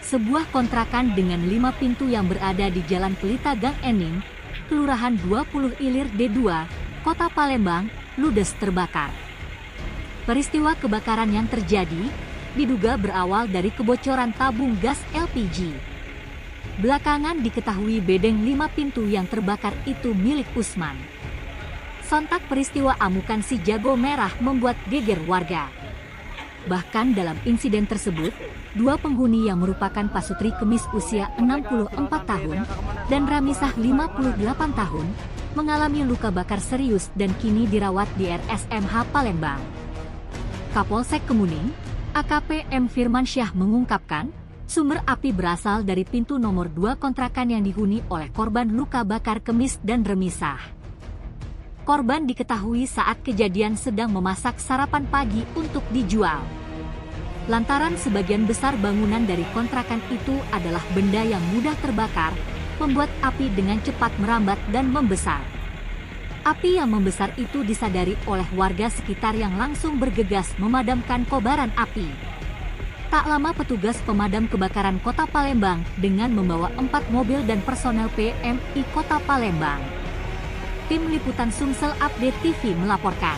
Sebuah kontrakan dengan 5 pintu yang berada di Jalan Pelita Gang Enim, Kelurahan 20 Ilir D2, Kota Palembang, ludes terbakar. Peristiwa kebakaran yang terjadi diduga berawal dari kebocoran tabung gas LPG. Belakangan diketahui bedeng 5 pintu yang terbakar itu milik Usman. Sontak peristiwa amukan si jago merah membuat geger warga. Bahkan dalam insiden tersebut, 2 penghuni yang merupakan Pasutri Kemis usia 64 tahun dan Ramisah 58 tahun mengalami luka bakar serius dan kini dirawat di RSMH Palembang. Kapolsek Kemuning, AKP M. Firmansyah mengungkapkan, sumber api berasal dari pintu nomor 2 kontrakan yang dihuni oleh korban luka bakar Kemis dan Remisah. Korban diketahui saat kejadian sedang memasak sarapan pagi untuk dijual. Lantaran sebagian besar bangunan dari kontrakan itu adalah benda yang mudah terbakar, membuat api dengan cepat merambat dan membesar. Api yang membesar itu disadari oleh warga sekitar yang langsung bergegas memadamkan kobaran api. Tak lama petugas pemadam kebakaran Kota Palembang dengan membawa 4 mobil dan personel PMI Kota Palembang. Tim Liputan Sumsel Update TV melaporkan.